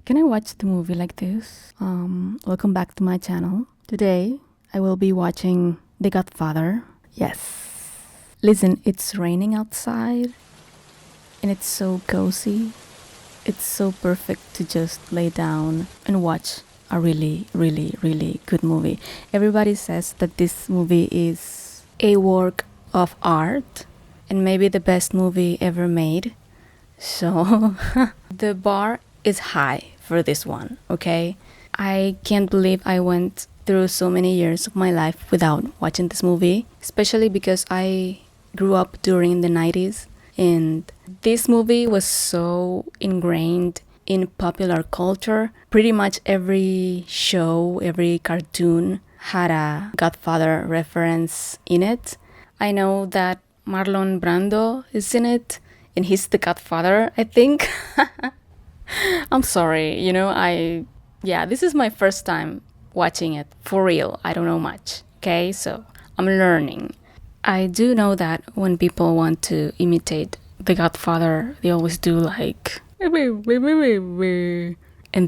Can I watch the movie like this? Welcome back to my channel. Today, I will be watching The Godfather. Yes. Listen, it's raining outside and it's so cozy. It's so perfect to just lay down and watch a really, really, really good movie. Everybody says that this movie is a work of art and maybe the best movie ever made. So the bar is high for this one, okay? I can't believe I went through so many years of my life without watching this movie, especially because I grew up during the 90s and this movie was so ingrained in popular culture. Pretty much every show, every cartoon had a Godfather reference in it. I know that Marlon Brando is in it and he's the Godfather, I think. I'm sorry, this is my first time watching it for real. I don't know much, okay? So I'm learning. I do know that when people want to imitate the Godfather, they always do like, and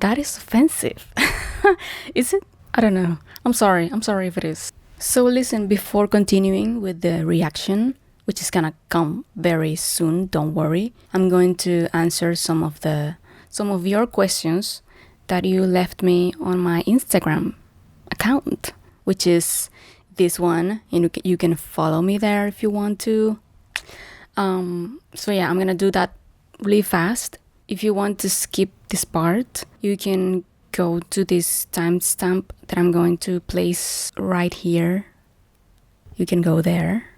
that is offensive. Is it? I don't know. I'm sorry if it is. So listen, before continuing with the reaction, which is gonna come very soon, don't worry, I'm going to answer some of your questions that you left me on my Instagram account, which is this one. You can follow me there if you want to. I'm gonna do that really fast. If you want to skip this part, you can go to this timestamp that I'm going to place right here. You can go there.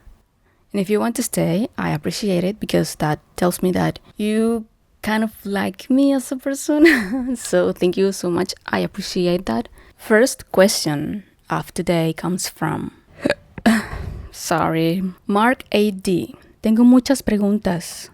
And if you want to stay, I appreciate it because that tells me that you kind of like me as a person. So thank you so much. I appreciate that. First question of today comes from Mark AD. Tengo muchas preguntas.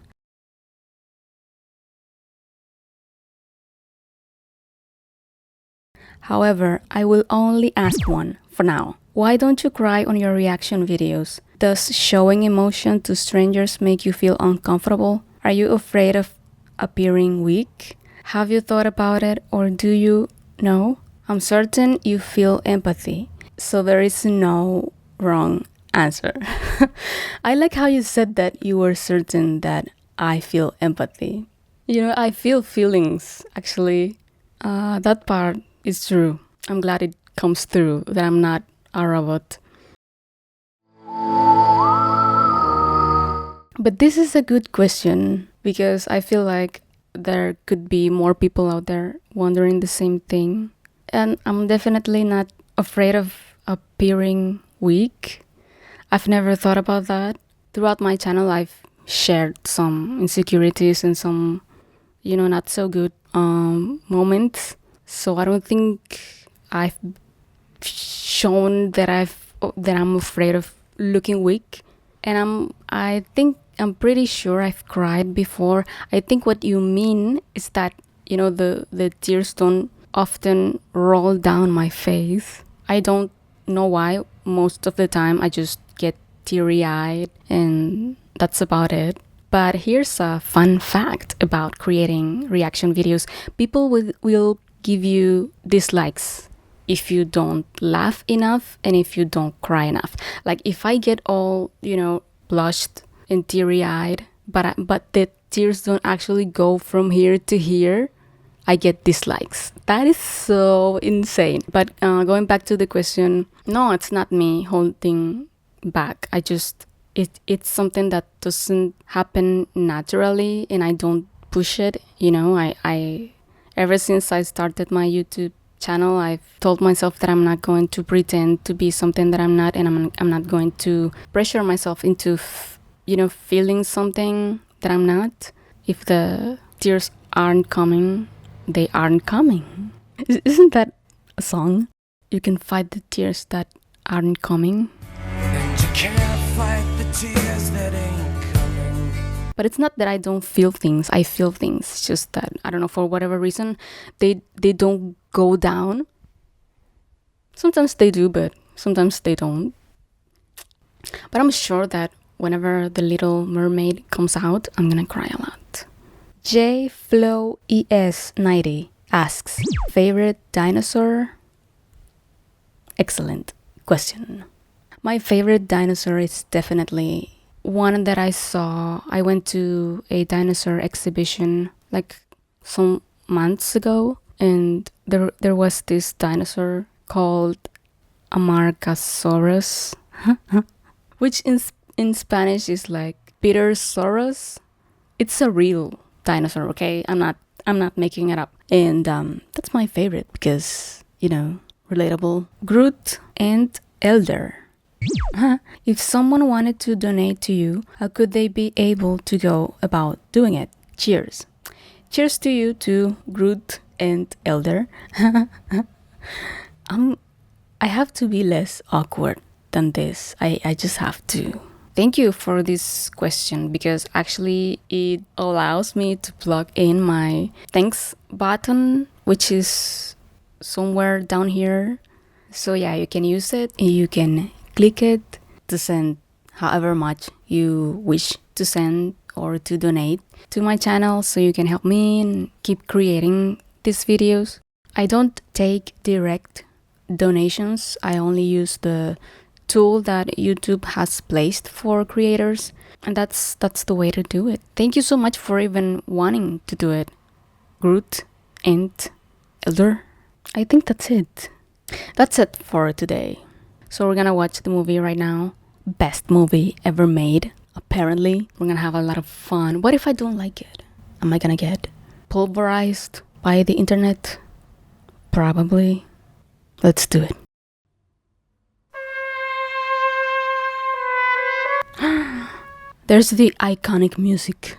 However, I will only ask one for now. Why don't you cry on your reaction videos? Does showing emotion to strangers make you feel uncomfortable? Are you afraid of appearing weak? Have you thought about it, or do you know? I'm certain you feel empathy, so there is no wrong answer. I like how you said that you were certain that I feel empathy. I feel feelings, actually. That part is true. I'm glad it comes through that I'm not a robot. But this is a good question because I feel like there could be more people out there wondering the same thing. And I'm definitely not afraid of appearing weak. I've never thought about that. Throughout my channel, I've shared some insecurities and some, not so good moments. So I don't think I've shown that I'm afraid of looking weak. And I'm pretty sure I've cried before. I think what you mean is that, the tears don't often roll down my face. I don't know why. Most of the time I just get teary-eyed and that's about it. But here's a fun fact about creating reaction videos. People will give you dislikes if you don't laugh enough and if you don't cry enough. Like if I get all, blushed and teary-eyed, but the tears don't actually go from here to here, I get dislikes. That is so insane. But going back to the question, no, it's not me holding back. It's something that doesn't happen naturally and I don't push it. I ever since I started my YouTube channel, I've told myself that I'm not going to pretend to be something that I'm not, and I'm not going to pressure myself into feeling something that I'm not. If the tears aren't coming, they aren't coming. Isn't that a song? You can fight the tears that aren't coming, and you can't fight the tears that ain't coming. But it's not that I don't feel things. I feel things. It's just that, I don't know, for whatever reason, they don't go down. Sometimes they do, but sometimes they don't. But I'm sure that whenever The Little Mermaid comes out, I'm gonna cry a lot. JFlowES90. asks, favorite dinosaur? Excellent question. My favorite dinosaur is definitely one that I saw. I went to a dinosaur exhibition like some months ago, and there was this dinosaur called Amargasaurus, which in Spanish is like Petersaurus. It's a real dinosaur, okay? I'm not making it up. And that's my favorite because, relatable. Groot and Elder. If someone wanted to donate to you, how could they be able to go about doing it? Cheers. Cheers to you too, Groot and Elder. I have to be less awkward than this. I just have to. Thank you for this question because actually it allows me to plug in my thanks button, which is somewhere down here. So yeah, you can use it. You can click it to send however much you wish to send or to donate to my channel so you can help me and keep creating these videos. I don't take direct donations. I only use the tool that YouTube has placed for creators, and that's the way to do it. Thank you so much for even wanting to do it, Groot and Elder. I think that's it. That's it for today. So we're gonna watch the movie right now. Best movie ever made. Apparently, we're gonna have a lot of fun. What if I don't like it? Am I gonna get pulverized by the internet? Probably. Let's do it. There's the iconic music.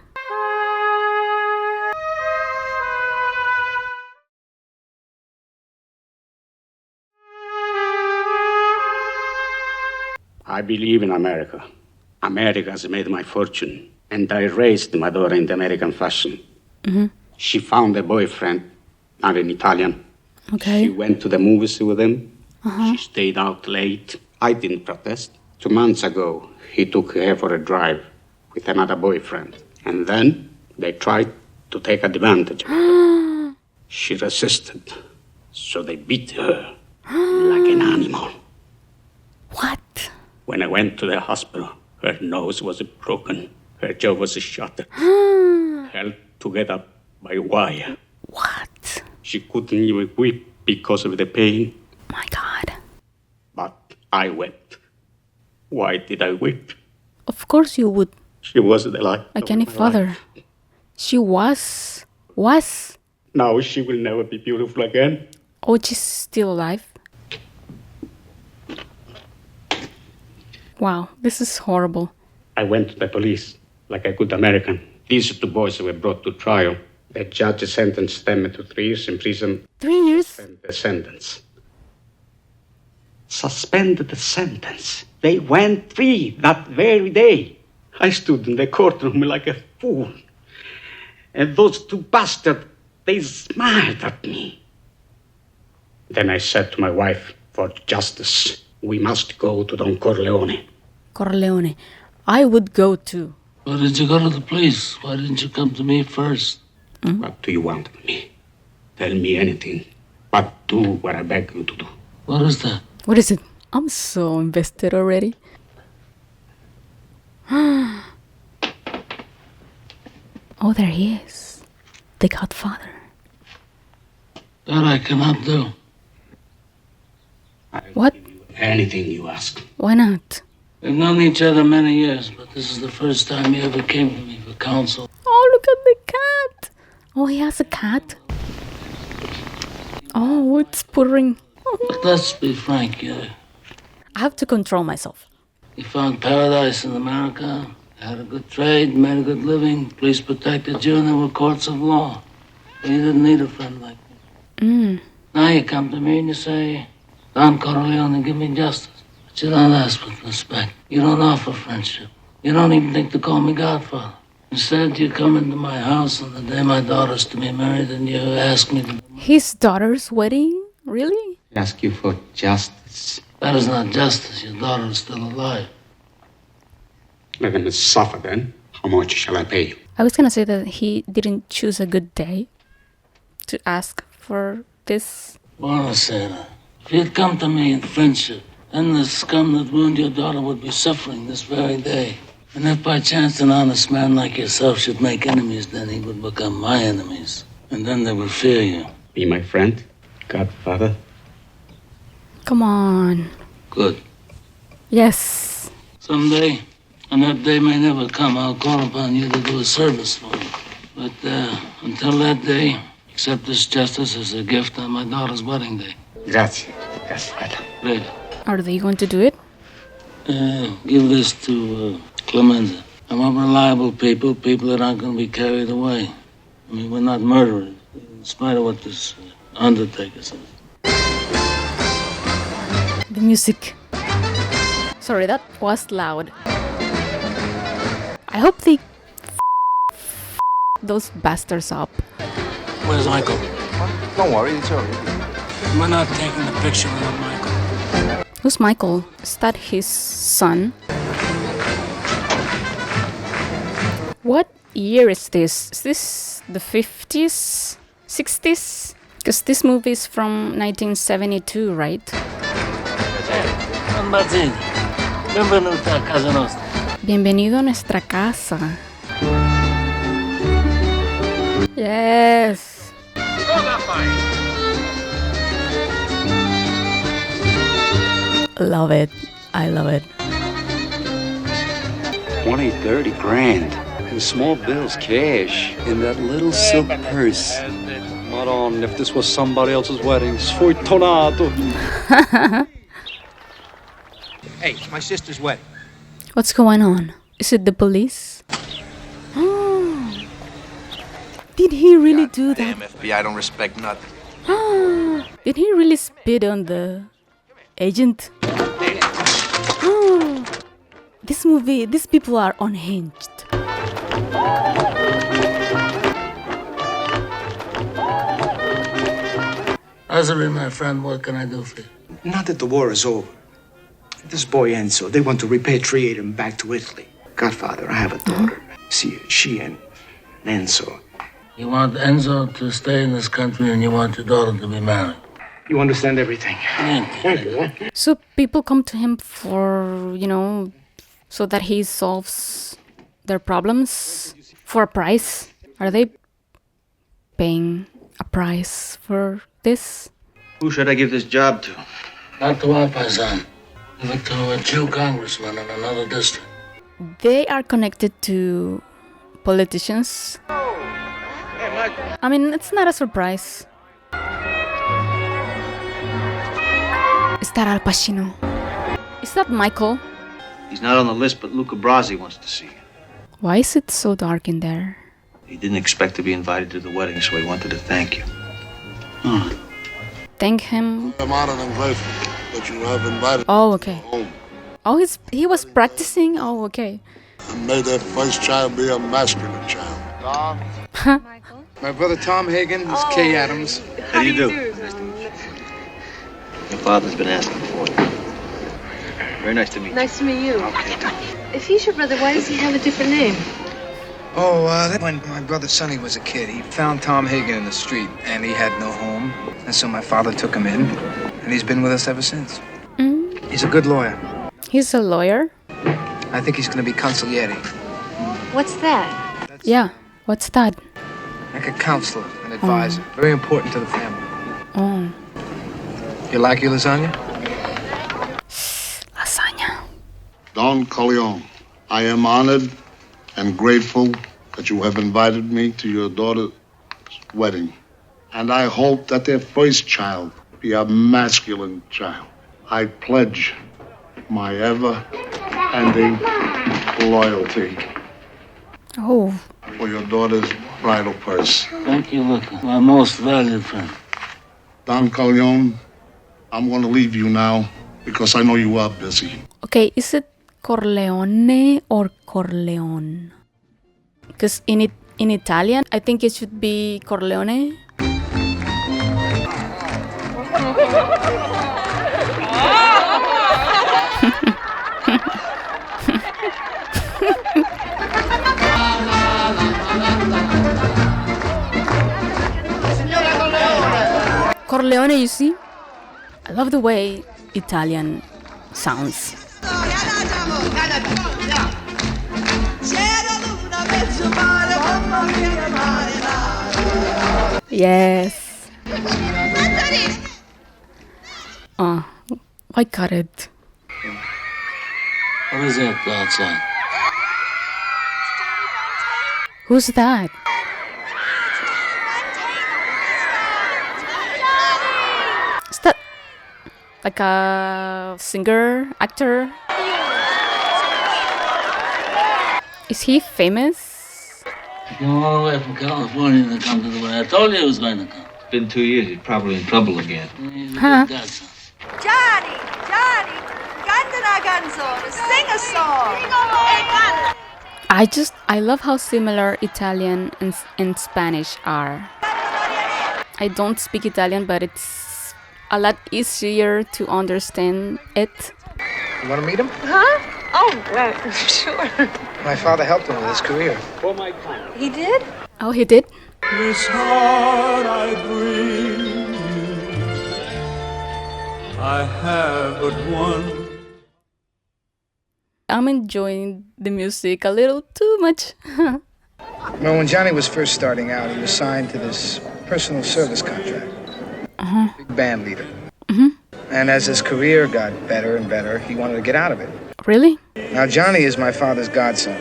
I believe in America. America has made my fortune, and I raised my daughter in the American fashion. Mm-hmm. She found a boyfriend, not an Italian. Okay. She went to the movies with him. Uh-huh. She stayed out late. I didn't protest. 2 months ago, he took her for a drive with another boyfriend. And then they tried to take advantage of her. She resisted, so they beat her like an animal. What? When I went to the hospital, her nose was broken, her jaw was shut, held together by wire. What? She couldn't even weep because of the pain. My God. But I wept. Why did I weep? Of course you would. She was the light Like of any my father. life. She was. Now she will never be beautiful again. Oh, she's still alive? Wow, this is horrible. I went to the police like a good American. These 2 boys were brought to trial. The judge sentenced them to 3 years in prison. 3 years? And the sentence. Suspended the sentence. They went free that very day. I stood in the courtroom like a fool. And those 2 bastards, they smiled at me. Then I said to my wife, for justice, we must go to Don Corleone. Corleone. I would go too. Why did you go to the police? Why didn't you come to me first? What do you want of me? Tell me anything, but do what I beg you to do. What is that? What is it? I'm so invested already. Oh, there he is. The Godfather. That I cannot do. I'll What? give you anything you ask. Why not? We've known each other many years, but this is the first time you ever came to me for counsel. Oh, look at the cat. Oh, he has a cat. Oh, it's purring. But let's be frank, I have to control myself. you found paradise in America, had a good trade, made a good living, police protected you, and there were courts of law. You didn't need a friend like me. Now you come to me and you say, Don Corleone, give me justice. But you don't ask with respect. You don't offer friendship. You don't even think to call me Godfather. Instead, you come into my house on the day my daughter's to be married and you ask me to... His daughter's wedding? Really? I ask you for justice. That is not justice. Your daughter is still alive. Let them suffer then. How much shall I pay you? I was gonna say that he didn't choose a good day to ask for this? Buonasera. If you'd come to me in friendship, then the scum that ruined your daughter would be suffering this very day. And if by chance an honest man like yourself should make enemies, then he would become my enemies. And then they would fear you. Be my friend, Godfather. Come on. Good. Yes. Someday, and that day may never come, I'll call upon you to do a service for me. But until that day, accept this justice as a gift on my daughter's wedding day. Grazie, Godfather. Later. Are they going to do it? Give this to Clemenza. I want reliable people that aren't going to be carried away. I mean, we're not murderers, in spite of what this undertaker says. The music. Sorry, that was loud. I hope they those bastards up. Where's Michael? Don't worry, it's all right. We're not taking the picture without Michael. Who's Michael? Is that his son? What year is this? Is this the 50s? 60s? Because this movie is from 1972, right? Mazzini. Benvenuti a casa nostra. Bienvenido a nuestra casa. Yes. Love it. I love it. 20, 30 grand in small bills, cash, in that little silk purse. Madonna, if this was somebody else's wedding, sfortunato. Hey, it's my sister's wedding. What's going on? Is it the police? Did he really do that? Damn FBI don't respect nothing. Did he really spit on the agent? This movie, these people are unhinged. Azari, my friend, what can I do for you? Not that the war is over. This boy Enzo, they want to repatriate him back to Italy. Godfather, I have a daughter. See, she and Enzo. You want Enzo to stay in this country and you want your daughter to be married. You understand everything. So people come to him for, so that he solves their problems for a price. Are they paying a price for this? Who should I give this job to? Not to our paisan. Give it to a Jew congressman in another district. They are connected to politicians. I mean, it's not a surprise. Is that Al Pacino? Is that Michael? He's not on the list, but Luca Brasi wants to see you. Why is it so dark in there? He didn't expect to be invited to the wedding, so he wanted to thank you. Thank him. I'm honored and grateful that you have invited Oh, me okay. home. Oh, he was practicing? Oh, okay. And may their first child be a masculine child. My brother Tom Hagen is Kay Adams. How do you do? Your father's been asking for you. Very nice to meet you. Nice to meet you. If he's your brother, why does he have a different name? When my brother Sonny was a kid, he found Tom Hagen in the street, and he had no home. And so my father took him in, and he's been with us ever since. He's a good lawyer. He's a lawyer? I think he's going to be consigliere, What's that? Yeah. What's that? like a counselor, an advisor. Very important to the family. Oh. You like your lasagna? Lasagna. Don Corleone, I am honored and grateful that you have invited me to your daughter's wedding. And I hope that their first child be a masculine child. I pledge my ever-ending loyalty Oh. for your daughter's bridal purse. Thank you, Luca, my most valued friend. Don Corleone, I'm going to leave you now because I know you are busy. Okay, is it Corleone or Corleone? Because in Italian, I think it should be Corleone. Corleone, you see? I love the way Italian sounds. Yes. I got it. What is that outside? Who's that? Is that like a singer, actor? Is he famous? He came all the way from California to come to the way. I told you he was going to come. It's been 2 years. He's probably in trouble again. He's a Huh? good godson. Johnny, canta una canzone, sing a song. I love how similar Italian and Spanish are. I don't speak Italian, but it's a lot easier to understand it. You want to meet him? Huh? Oh, well, sure. My father helped him with his career. He did? Oh, he did? This heart I bring you, I have but one. I'm enjoying the music a little too much. Well, when Johnny was first starting out, he was signed to this personal service contract. Big band leader. And as his career got better and better, he wanted to get out of it. Really? Now, Johnny is my father's godson.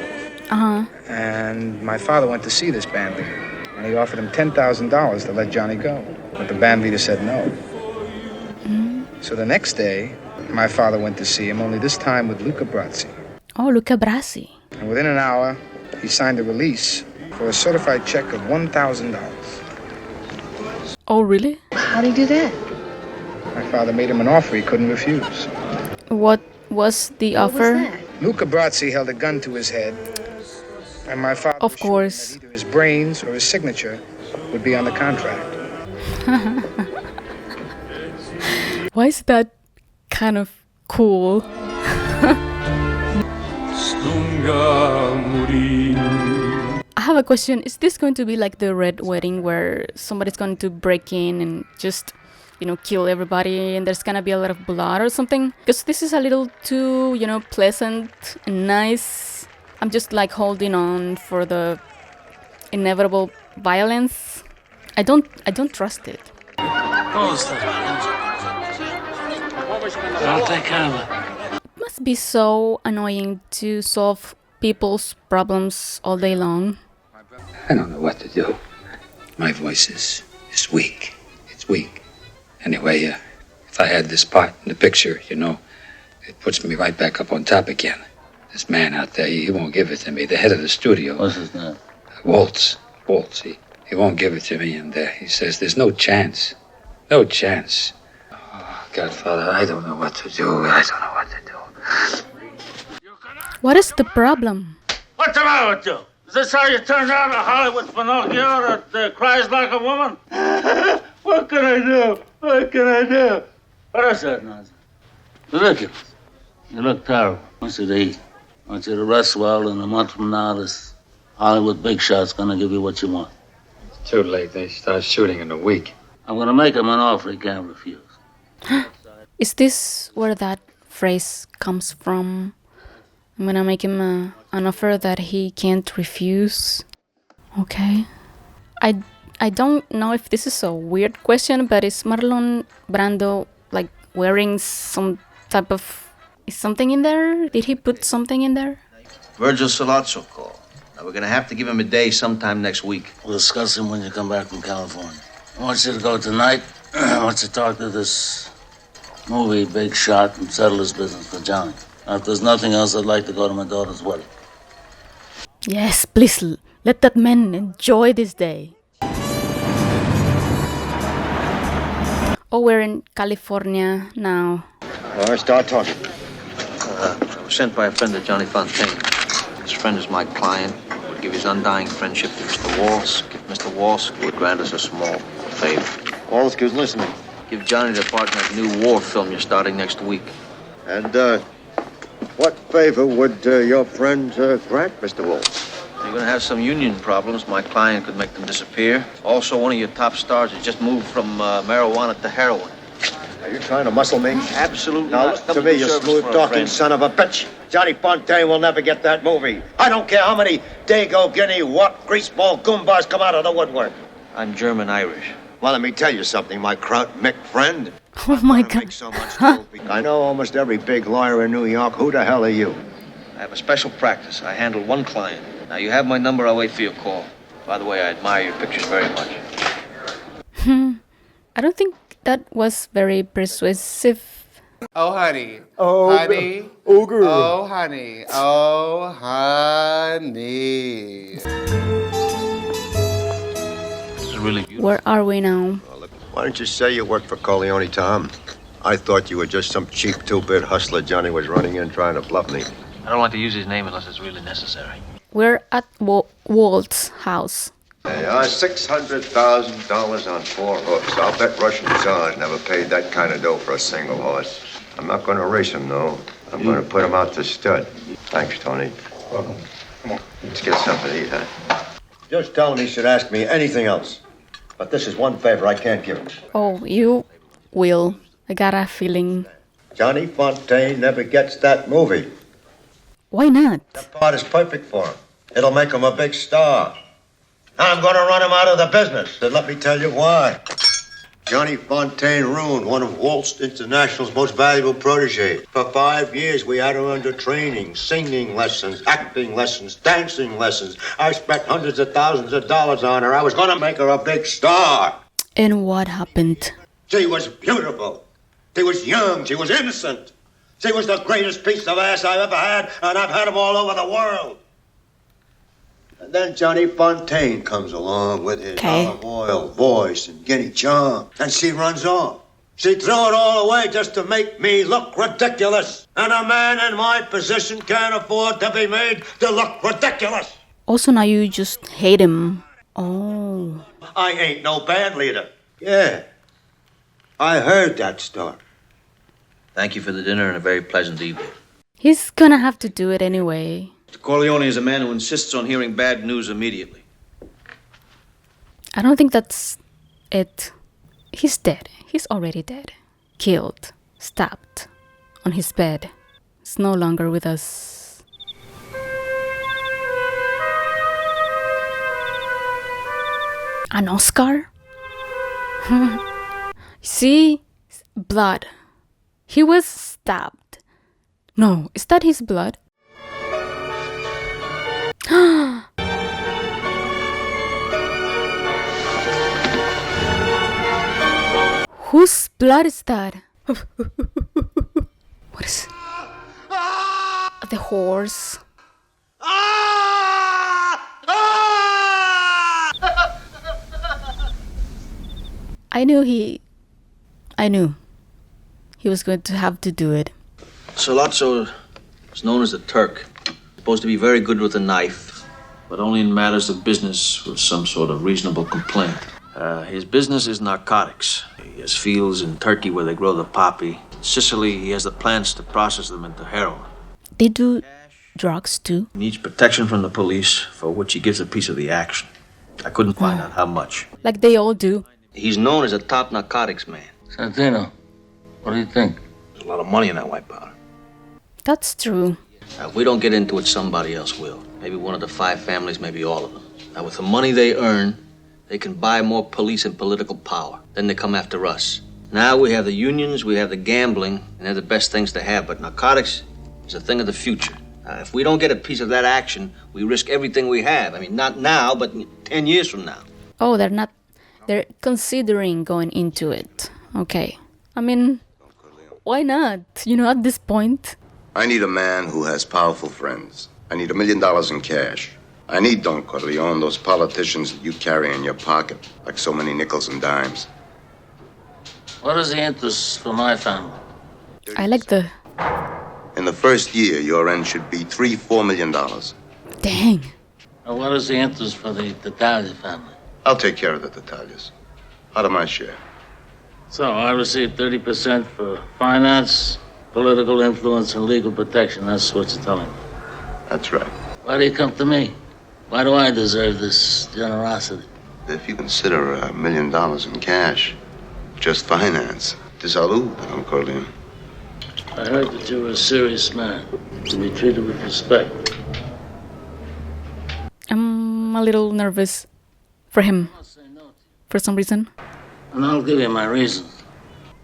Uh-huh. And my father went to see this band leader. And he offered him $10,000 to let Johnny go. But the band leader said no. So the next day, my father went to see him, only this time with Luca Brasi. Oh, Luca Brasi. And within an hour, he signed a release for a certified check of $1,000. Oh, really? How'd he do that? My father made him an offer he couldn't refuse. What was the offer? Luca Brasi held a gun to his head, and my father Of course. either his brains or his signature would be on the contract. Why is that kind of cool? I have a question. Is this going to be like the Red Wedding where somebody's going to break in and just, kill everybody and there's gonna be a lot of blood or something? Because this is a little too, pleasant and nice. I'm just like holding on for the inevitable violence. I don't trust it. Close that. I'll take care of it. It must be so annoying to solve people's problems all day long. I don't know what to do. My voice is weak. It's weak. Anyway, if I had this part in the picture, it puts me right back up on top again. This man out there, he won't give it to me. The head of the studio. What's his name? Waltz. He won't give it to me, and he says there's no chance. No chance. Oh, Godfather, I don't know what to do. What is the problem? What's the matter with you? Is this how you turn out a Hollywood Pinocchio that cries like a woman? What can I do? What is that nonsense? Ridiculous. You look terrible. I want you to eat. I want you to rest well, and a month from now, this Hollywood big shot's gonna give you what you want. It's too late. They start shooting in a week. I'm gonna make him an offer he can't refuse. Is this where that phrase comes from? I'm gonna make him an offer that he can't refuse. Okay. I don't know if this is a weird question, but is Marlon Brando like wearing some type of... Is something in there? Did he put something in there? Virgil Sollozzo called. Now, we're gonna have to give him a day sometime next week. We'll discuss him when you come back from California. I want you to go tonight. I want you to talk to this movie big shot and settle his business for Johnny. Now, if there's nothing else, I'd like to go to my daughter's wedding. Yes, please let that man enjoy this day. Oh, we're in California now. All right, start talking. I was sent by a friend of Johnny Fontane. This friend is my client. Would give his undying friendship to Mr. Waltz. If Mr. Waltz would grant us a small favor. Waltz, who's listening? Give Johnny the part in that new war film you're starting next week. And, what favor would your friend grant, Mr. Waltz? You're You're gonna have some union problems. My client could make them disappear. Also, one of your top stars has just moved from marijuana to heroin. Are you trying to muscle me? Absolutely Now, not. look to me, you smooth-talking son of a bitch. Johnny Fontane will never get that movie. I don't care how many Dago, Guinea, what greaseball goombas come out of the woodwork. I'm German-Irish. Well, let me tell you something, my Kraut Mick friend. Oh my God. So I know almost every big lawyer in New York. Who the hell are you? I have a special practice. I handle one client. Now, you have my number. I'll wait for your call. By the way, I admire your pictures very much. I don't think that was very persuasive. Oh, honey. Oh, honey. Oh, girl. Oh, honey. Oh, honey. This is really beautiful. Where are we now? Why don't you say you work for Corleone, Tom? I thought you were just some cheap two-bit hustler Johnny was running in trying to bluff me. I don't like to use his name unless it's really necessary. We're at Walt's house. They are $600,000 on 4 hooks. I'll bet Russian Tsars never paid that kind of dough for a single horse. I'm not going to race him, though. I'm going to put him out to stud. Thanks, Tony. Welcome. Come on. Let's get something to eat, huh? Just tell him he should ask me anything else. But this is one favor I can't give him. Oh, you will. I got a feeling. Johnny Fontane never gets that movie. Why not? That part is perfect for him. It'll make him a big star. I'm going to run him out of the business, and let me tell you why. Johnny Fontane ruined one of Waltz International's most valuable protégés. For 5 years, we had her under training, singing lessons, acting lessons, dancing lessons. I spent hundreds of thousands of dollars on her. I was going to make her a big star. And what happened? She was beautiful. She was young. She was innocent. She was the greatest piece of ass I've ever had, and I've had them all over the world. And then Johnny Fontane comes along with his olive oil voice and guinea charm, and she runs off. She threw it all away just to make me look ridiculous. And a man in my position can't afford to be made to look ridiculous. Also, now you just hate him. Oh. I ain't no band leader. Yeah. I heard that story. Thank you for the dinner and a very pleasant evening. He's gonna have to do it anyway. Mr. Corleone is a man who insists on hearing bad news immediately. I don't think that's it. He's dead. He's already dead. Killed. Stabbed. On his bed. He's no longer with us. An Oscar? See? Blood. He was stabbed. No, is that his blood? Whose blood is that? What is... The horse. I knew he was going to have to do it. Solazzo is known as the Turk. Supposed to be very good with a knife, but only in matters of business with some sort of reasonable complaint. His business is narcotics. He has fields in Turkey where they grow the poppy. In Sicily, he has the plants to process them into heroin. They do drugs too? He needs protection from the police, for which he gives a piece of the action. I couldn't find out how much. Like they all do. He's known as a top narcotics man. Santino, what do you think? There's a lot of money in that white powder. That's true. Now, if we don't get into it, somebody else will. Maybe one of the 5 families, maybe all of them. Now, with the money they earn, they can buy more police and political power. Then they come after us. Now we have the unions, we have the gambling, and they're the best things to have. But narcotics is a thing of the future. If we don't get a piece of that action, we risk everything we have. I mean, not now, but 10 years from now. Oh, they're considering going into it. Okay. I mean, why not? At this point. I need a man who has powerful friends. I need $1 million in cash. I need Don Corleone, those politicians that you carry in your pocket, like so many nickels and dimes. What is the interest for my family? I like the... In the first year, your end should be $4 million. Dang. And what is the interest for the Tattaglia family? I'll take care of the Tattaglias. Out of my share. So I receive 30% for finance, political influence, and legal protection. That's what you're telling me. That's right. Why do you come to me? Why do I deserve this generosity? If you consider $1 million in cash, just finance, de salud, Don Corleone. I heard that you were a serious man, to be treated with respect. I'm a little nervous for him, for some reason. And I'll give you my reasons.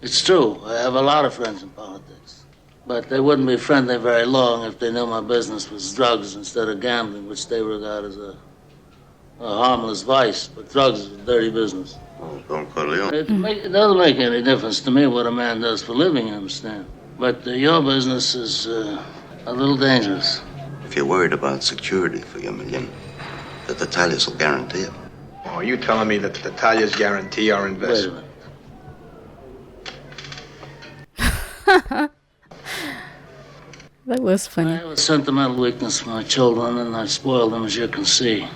It's true, I have a lot of friends in politics. But they wouldn't be friendly very long if they knew my business was drugs instead of gambling, which they regard as a harmless vice. But drugs is a dirty business. Oh, Don Corleone. It doesn't make any difference to me what a man does for a living, you understand? But your business is a little dangerous. If you're worried about security for your million, the Tatalias will guarantee it. Oh, are you telling me that the Tatalias guarantee our investment? That was funny. I have a sentimental weakness for my children, and I spoil them, as you can see.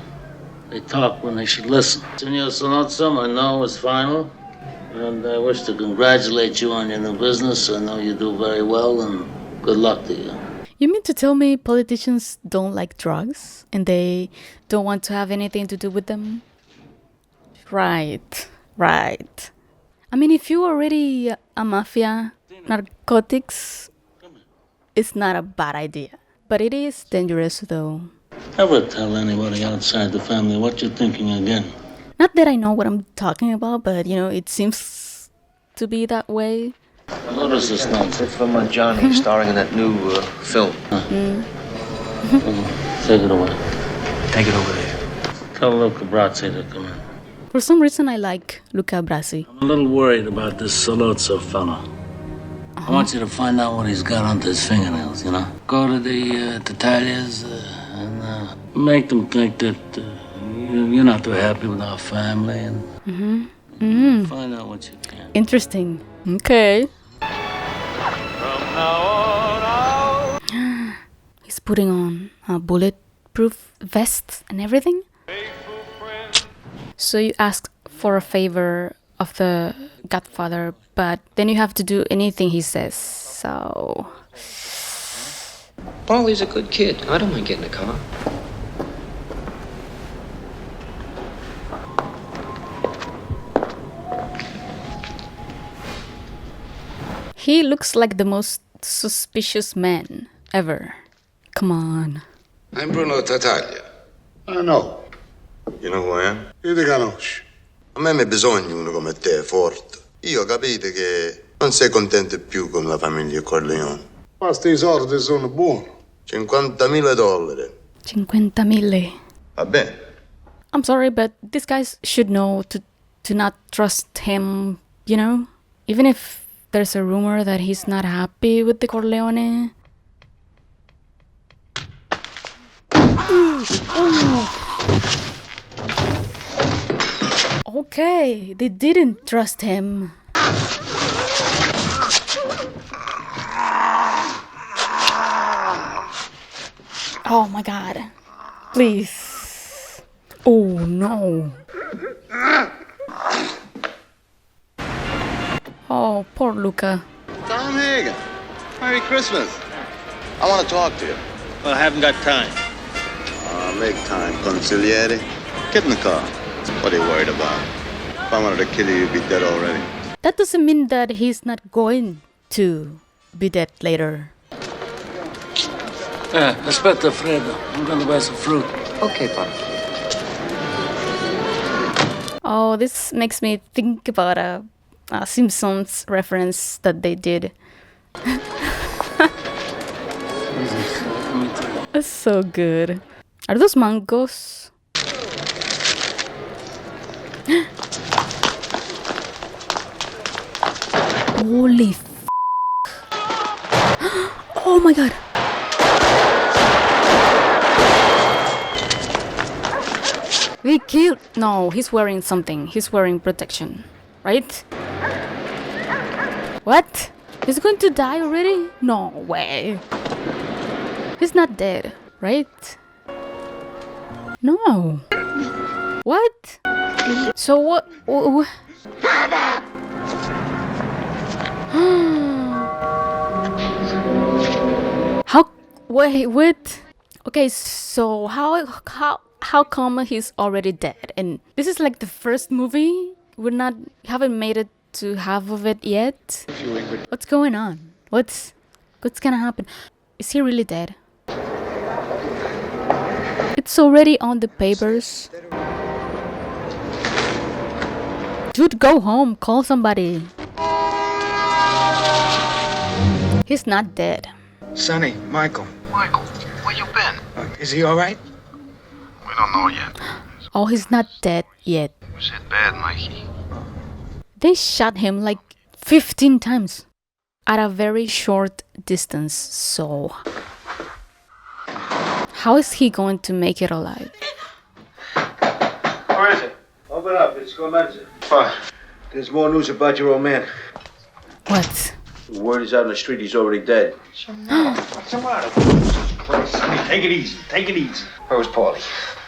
They talk when they should listen. Senor Sonotsum, I know is final, and I wish to congratulate you on your new business. I know you do very well, and good luck to you. You mean to tell me politicians don't like drugs and they don't want to have anything to do with them? Right. I mean, if you're already a mafia, narcotics, it's not a bad idea. But it is dangerous, though. Never tell anybody outside the family what you're thinking again. Not that I know what I'm talking about, but, it seems to be that way. What is this nonsense? It's from Johnny, starring in that new film. Take it away. Take it over there. Tell Luca Brazzi to come in. For some reason, I like Luca Brasi. I'm a little worried about this Solozzo fella. I want you to find out what he's got under his fingernails, Go to the Tatalias and make them think that you're not too happy with our family. And find out what you can. Interesting. Okay. He's putting on a bulletproof vest and everything. So you ask for a favor of the Godfather, but then you have to do anything he says. So Paulie's a good kid. I don't mind getting a car. he looks like the most suspicious man ever. Come on. I'm Bruno Tataglia. I know. You know who I am? Io ti conosci. A me mi bisogna uno come te, forte. Io capite che non sei contento più con la famiglia Corleone. Basta i soldi sono buoni. $50.000. 50,000. Va bene. I'm sorry, but these guys should know to not trust him, Even if there's a rumor that he's not happy with the Corleone. Okay, they didn't trust him. Oh my God. Please. Oh no. Oh, poor Luca. Tom Hagen. Merry Christmas. I want to talk to you. Well, I haven't got time. Make time, consigliere. Get in the car. What are you worried about? If I wanted to kill you, you'd be dead already. That doesn't mean that he's not going to be dead later. Aspetta, Fredo. I'm going to buy some fruit. Okay, Pop. Oh, this makes me think about a Simpsons reference that they did. That's so good. Are those mangoes? Holy f***. Oh my God. They killed... No, he's wearing something. He's wearing protection. Right? What? He's going to die already? No way. He's not dead, right? No. What? So what? How? Wait, what? Okay, so how how come he's already dead? And this is like the first movie. Haven't made it to half of it yet. What's going on? What's gonna happen? Is he really dead? It's already on the papers. Dude, go home. Call somebody. He's not dead. Sonny, Michael. Michael, where you been? Is he all right? We don't know yet. Oh, he's not dead yet. He was hit bad, Mikey. They shot him like 15 times at a very short distance, so how is he going to make it alive? Where is it? Open up. It's Gomez. There's more news about your old man. What? The word is out in the street he's already dead. What's the matter? Sonny, take it easy. Take it easy. Where was Paulie?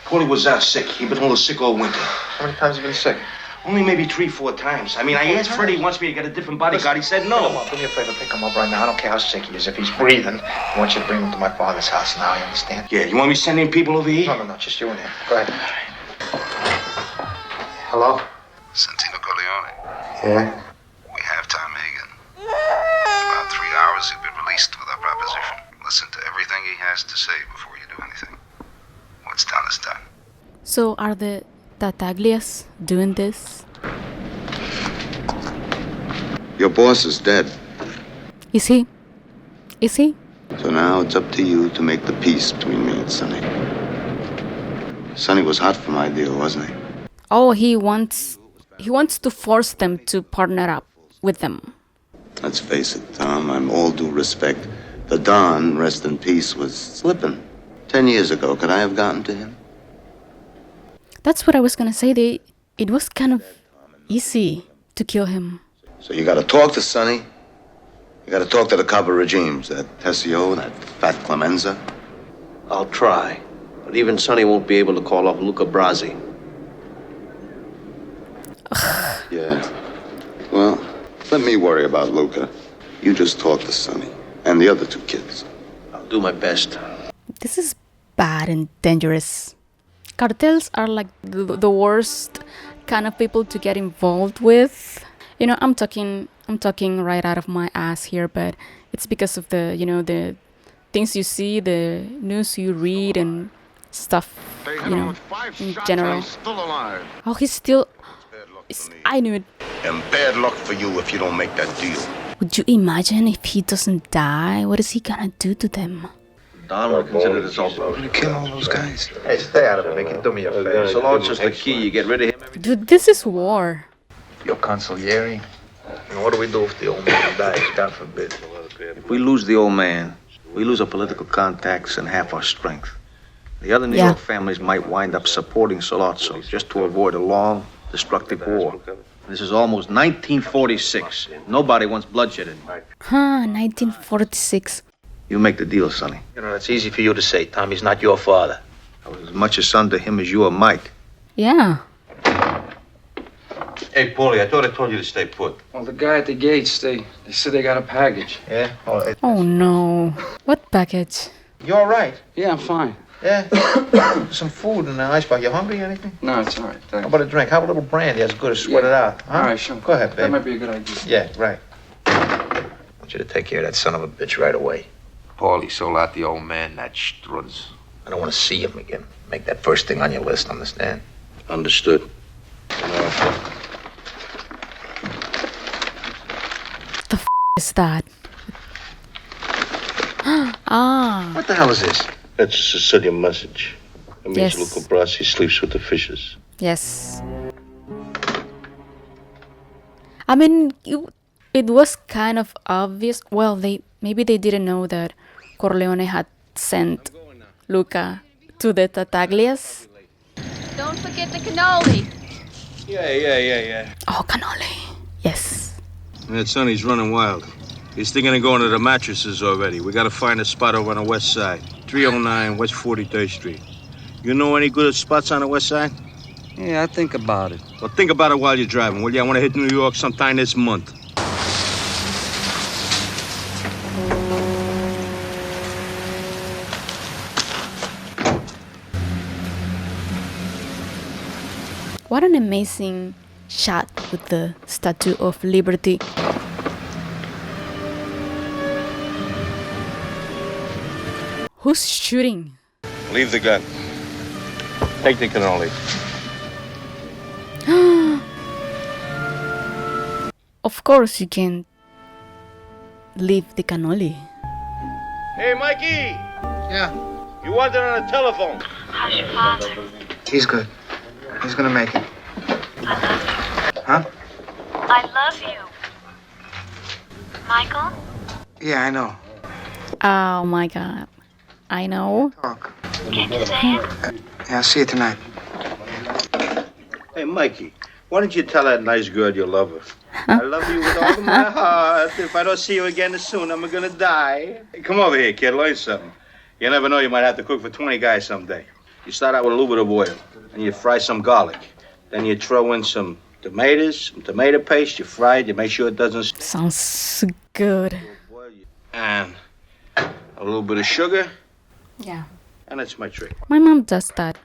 Paulie was out sick. He'd been a little sick all winter. How many times have you been sick? Only maybe 3-4 times. I mean, I asked Freddie he wants me to get a different bodyguard. He said no. Come on, do me a favor, pick him up right now. I don't care how sick he is. If he's breathing, I want you to bring him to my father's house now, you understand? Yeah, you want me sending people over here? No, just you and him. Go ahead. Hello? Santino Corleone. Yeah? We have Tom Hagen. About 3 hours he'll be released with our proposition. Listen to everything he has to say before you do anything. What's done is done. So are the Tartaglias doing this? Your boss is dead. Is he? Is he? So now it's up to you to make the peace between me and Sonny. Sonny was hot for my deal, wasn't he? Oh, he wants to force them to partner up with them. Let's face it, Tom, I'm all due respect. The Don, rest in peace, was slipping. 10 years ago, could I have gotten to him? That's what I was gonna say. It was kind of easy to kill him. So you gotta talk to Sonny. You gotta talk to the Cabo regimes, that Tessio, that fat Clemenza. I'll try. But even Sonny won't be able to call off Luca Brasi. Yeah. Well, let me worry about Luca. You just talk to Sonny and the other 2 kids. I'll do my best. This is bad and dangerous. Cartels are like the worst kind of people to get involved with. You know, I'm talking right out of my ass here, but it's because of the things you see, the news you read and stuff, in general. Oh, he's still... I knew it. And bad luck for you if you don't make that deal. Would you imagine if he doesn't die? What is he gonna do to them? Don will consider this all over. Gonna kill all those guys? Hey, stay out of it, Mickey. Do me a favor. So long as the key, you get rid of him. Dude, this is war. Your consigliere? And what do we do if the old man dies? God forbid. If we lose the old man, we lose our political contacts and half our strength. The other New York families might wind up supporting Sollozzo just to avoid a long, destructive war. This is almost 1946. Nobody wants bloodshed anymore. 1946. You make the deal, Sonny. You know, that's easy for you to say, Tom. He's not your father. I was as much a son to him as you are Mike. Yeah. Hey, Paulie, I thought I told you to stay put. Well, the guy at the gates, they said they got a package. Yeah? Oh no. What package? You all right? Yeah, I'm fine. Yeah? Some food in the icebox. You hungry or anything? No, it's all right. Thanks. How about a drink? How about a little brandy? That's good to sweat it out. Huh? All right, sure. Go ahead, babe. That might be a good idea. Yeah, right. I want you to take care of that son of a bitch right away. Paulie sold out the old man, that Strutz. I don't want to see him again. Make that first thing on your list, understand? Understood. Is that? Ah. What the hell is this? That's a Sicilian message. It means Yes. Luca Brasi sleeps with the fishes. Yes. I mean, it was kind of obvious. Well, maybe they didn't know that Corleone had sent Luca to the Tartaglias. Don't forget the cannoli. Yeah. Oh, cannoli. Yes. That Sonny's running wild. He's thinking of going to the mattresses already. We gotta find a spot over on the west side. 309 West 43rd Street. You know any good spots on the west side? Yeah, I think about it. Well, think about it while you're driving, will you? I want to hit New York sometime this month. What an amazing shot with the Statue of Liberty. Who's shooting? Leave the gun. Take the cannoli. Of course you can leave the cannoli. Hey, Mikey! Yeah. You wanted on the telephone. How's your father? He's good. He's gonna make it. Huh? I love you. Michael? Yeah, I know. Oh my god. I know. Talk. Can't you say it? Yeah, I'll see you tonight. Hey, Mikey, why don't you tell that nice girl you love her? I love you with all of my heart. If I don't see you again soon, I'm gonna die. Hey, come over here, kid. Learn something. You never know, you might have to cook for 20 guys someday. You start out with a little bit of oil, and you fry some garlic. Then you throw in some tomatoes, some tomato paste. You fry it. You make sure it doesn't... Sounds good. And a little bit of sugar. Yeah. And that's my trick. My mom does that.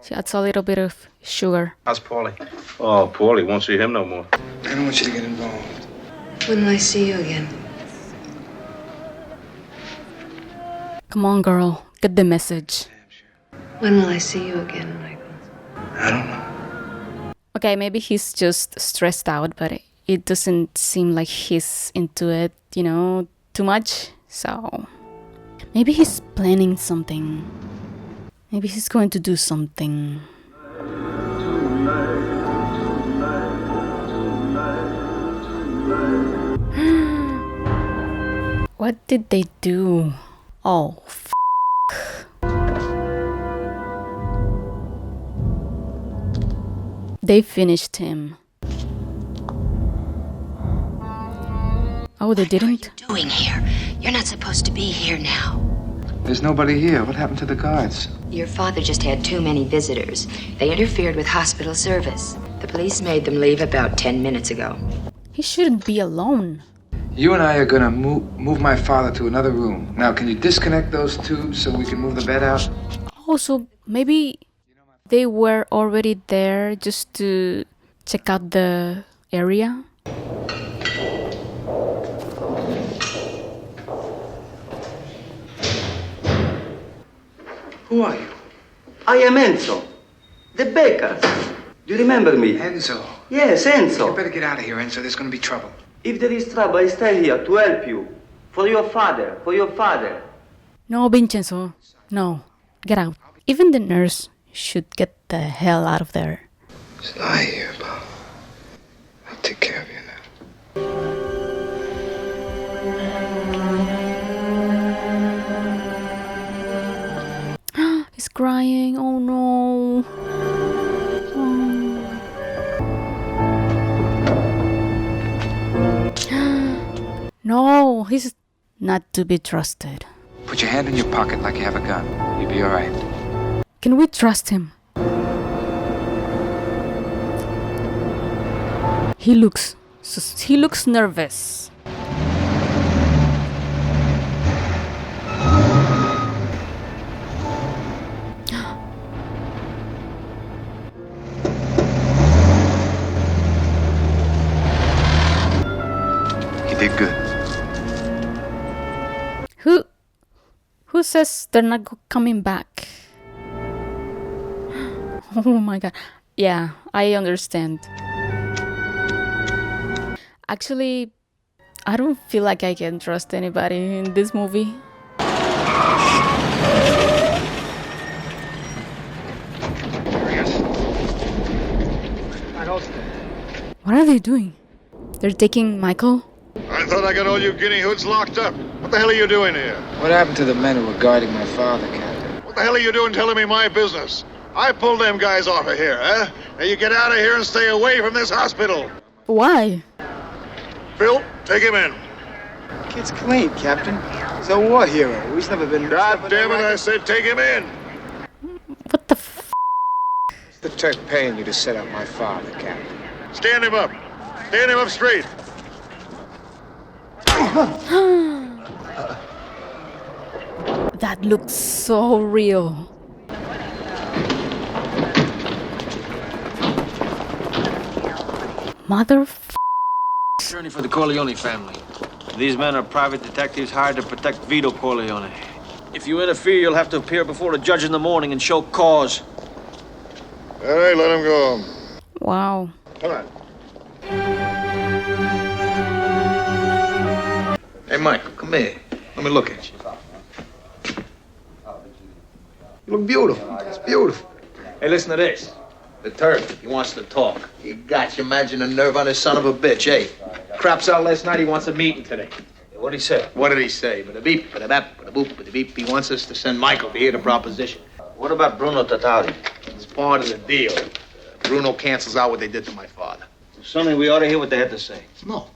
She adds a little bit of sugar. How's Paulie? Oh, Paulie, won't see him no more. I don't want you to get involved. When will I see you again? Come on, girl. Get the message. When will I see you again, Michael? I don't know. Okay, maybe he's just stressed out, but it doesn't seem like he's into it, you know, too much. So maybe he's planning something. Maybe he's going to do something. What did they do? Oh, they finished him. Oh, they didn't? What are you doing here? You're not supposed to be here now. There's nobody here. What happened to the guards? Your father just had too many visitors. They interfered with hospital service. The police made them leave about 10 minutes ago. He shouldn't be alone. You and I are gonna move my father to another room. Now, can you disconnect those tubes so we can move the bed out? Oh, so maybe they were already there just to check out the area? Who are you? I am Enzo, the baker. Do you remember me? Enzo. Yes, Enzo. You better get out of here, Enzo. There's gonna be trouble. If there is trouble, I stay here to help you. For your father, for your father. No, Vincenzo. No. Get out. Even the nurse should get the hell out of there. Just lie here, Bob. I'll take care of you now. He's crying. Oh no. No, he's not to be trusted. Put your hand in your pocket like you have a gun. You'll be all right. Can we trust him? He looks nervous. You did good. Who says they're not coming back? Oh my god. Yeah, I understand. Actually, I don't feel like I can trust anybody in this movie. What are they doing? They're taking Michael? I thought I got all you guinea hoods locked up. What the hell are you doing here? What happened to the men who were guarding my father, Captain? What the hell are you doing telling me my business? I pulled them guys off of here, eh? Now you get out of here and stay away from this hospital. Why? Phil, take him in. Kid's clean, Captain. He's a war hero. He's never been... God damn it, I said take him in. What the f***? What's the Turk paying you to set up my father, Captain? Stand him up. Stand him up straight. That looks so real. Mother. Attorney for the Corleone family. These men are private detectives hired to protect Vito Corleone. If you interfere, you'll have to appear before a judge in the morning and show cause. All right, let him go. Wow. Come on. Hey, Michael, come here. Let me look at you. You look beautiful. It's beautiful. Hey, listen to this. The Turk, he wants to talk. He got you. Imagine the nerve on this son of a bitch, hey? Craps out last night. He wants a meeting today. What'd he say? What did he say? But a beep, but a bap, but a boop, but a beep. He wants us to send Michael to hear the proposition. What about Bruno Tatari? It's part of the deal. Bruno cancels out what they did to my father. Sonny, we ought to hear what they have to say. No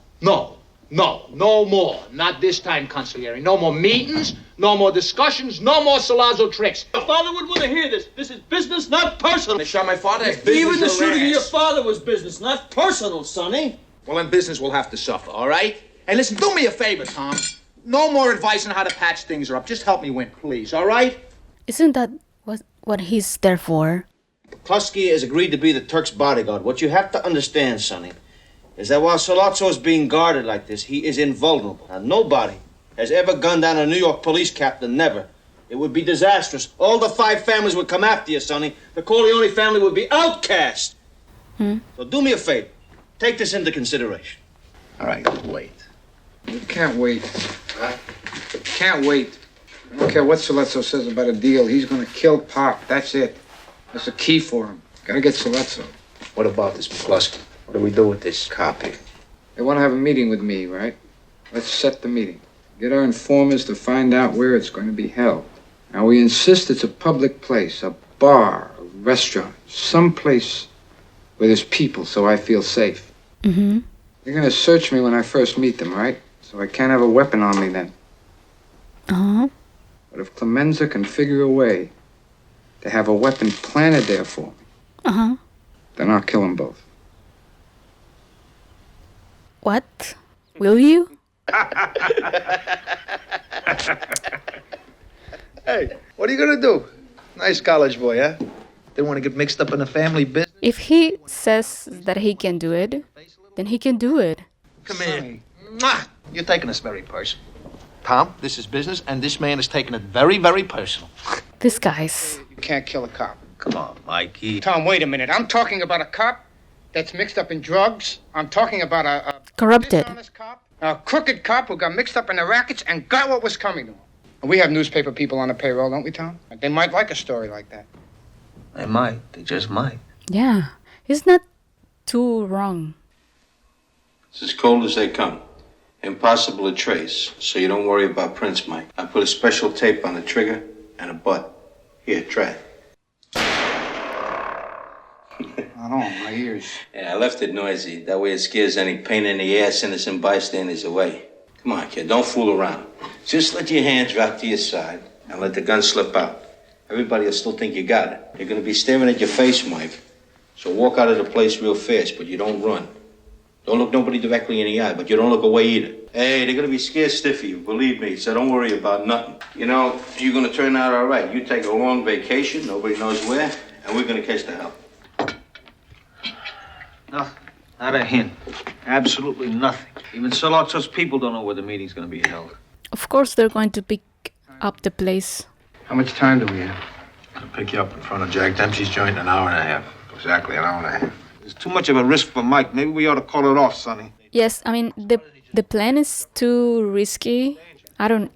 more. Not this time, Consigliere. No more meetings, no more discussions, no more Salazzo tricks. Your father would want to hear this. This is business, not personal. They shot my father. Even the shooting of your father was business, not personal, Sonny. Well, then business will have to suffer, all right? Hey, listen, do me a favor, Tom. No more advice on how to patch things up. Just help me win, please, all right? Isn't that what he's there for? Plusky has agreed to be the Turk's bodyguard. What you have to understand, Sonny, is that while Sollozzo is being guarded like this, he is invulnerable. Now, nobody has ever gunned down a New York police captain, never. It would be disastrous. All the 5 families would come after you, Sonny. The Corleone family would be outcast. So do me a favor. Take this into consideration. All right, wait. You can't wait. Can't wait. I don't care what Sollozzo says about a deal. He's gonna kill Pop. That's it. That's the key for him. Gotta get Sollozzo. What about this McCluskey? What do we do with this copy? They want to have a meeting with me, right? Let's set the meeting. Get our informers to find out where it's going to be held. Now, we insist it's a public place, a bar, a restaurant, someplace where there's people so I feel safe. Mm-hmm. They're going to search me when I first meet them, right? So I can't have a weapon on me then. Uh-huh. But if Clemenza can figure a way to have a weapon planted there for me, Uh-huh. then I'll kill them both. What? Will you? Hey, what are you gonna do? Nice college boy, huh? They want to get mixed up in the family business. If he says that he can do it, then he can do it. Come here. Mwah! You're taking this very personal. Tom, this is business, and this man is taking it very, very personal. These guys. You can't kill a cop. Come on, Mikey. Tom, wait a minute. I'm talking about a cop that's mixed up in drugs. I'm talking about a Corrupted. dishonest cop, a crooked cop who got mixed up in the rackets and got what was coming to him. And we have newspaper people on the payroll, don't we, Tom? They might like a story like that. They might. They just might. Yeah. He's not too wrong. It's as cold as they come. Impossible to trace, so you don't worry about Prince Mike. I put a special tape on the trigger and a butt. Here, try it. I don't know, my ears. Yeah, I left it noisy. That way it scares any pain in the ass innocent bystanders away. Come on, kid, don't fool around. Just let your hand drop to your side and let the gun slip out. Everybody will still think you got it. You're gonna be staring at your face, Mike. So walk out of the place real fast, but you don't run. Don't look nobody directly in the eye, but you don't look away either. Hey, they're gonna be scared stiff of you, believe me, so don't worry about nothing. You know, you're gonna turn out all right. You take a long vacation, nobody knows where, and we're gonna catch the hell. No, not a hint. Absolutely nothing. Even Sollozzo's people don't know where the meeting's going to be held. Of course they're going to pick up the place. How much time do we have? I'll pick you up in front of Jack Dempsey's joint in an hour and a half. Exactly an hour and a half. It's too much of a risk for Mike. Maybe we ought to call it off, Sonny. Yes, I mean the plan is too risky. I don't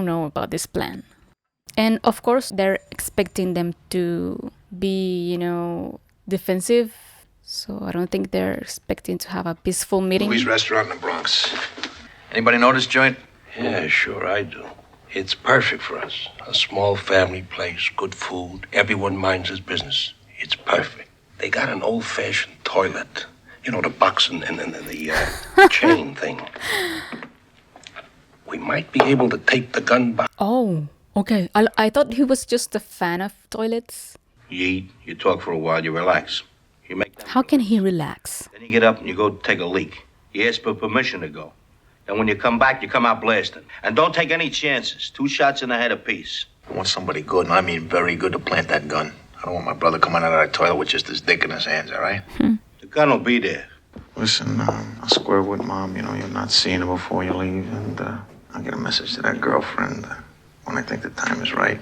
know about this plan. And of course they're expecting them to be, defensive. So I don't think they're expecting to have a peaceful meeting. Louis' restaurant in the Bronx. Anybody know this joint? Yeah, sure I do. It's perfect for us. A small family place, good food, everyone minds his business. It's perfect. They got an old-fashioned toilet. You know, the box and the chain thing. We might be able to take the gun back. Oh, okay. I thought he was just a fan of toilets. You eat, you talk for a while, you relax. You make them. How can he relax? Then you get up and you go take a leak. You ask for permission to go. And when you come back, you come out blasting. And don't take any chances. 2 shots in the head apiece. I want somebody good, and I mean very good, to plant that gun. I don't want my brother coming out of that toilet with just his dick in his hands, all right? The gun will be there. Listen, I'll square with Mom. You know, you're not seeing her before you leave, and I'll get a message to that girlfriend when I think the time is right.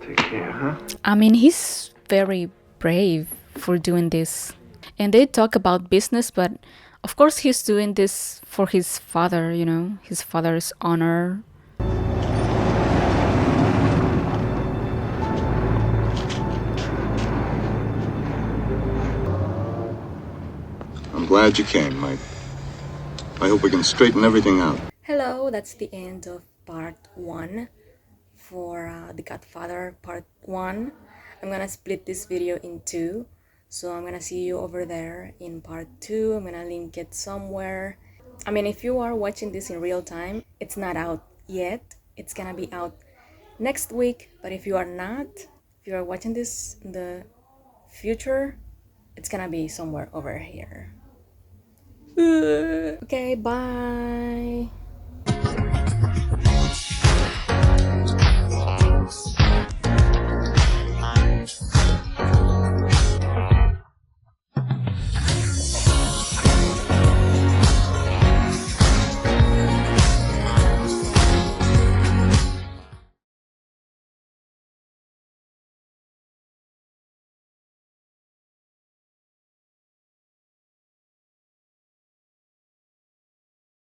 Take care, huh? I mean, he's very brave for doing this. And they talk about business, but of course he's doing this for his father, you know, his father's honor. I'm glad you came, Mike. I hope we can straighten everything out. Hello, that's the end of part 1 for The Godfather part 1. I'm gonna split this video in 2, so I'm gonna see you over there in part 2. I'm gonna link it somewhere. I mean, if you are watching this in real time, it's not out yet. It's gonna be out next week, but if you are not, if you are watching this in the future, it's gonna be somewhere over here. Okay, bye.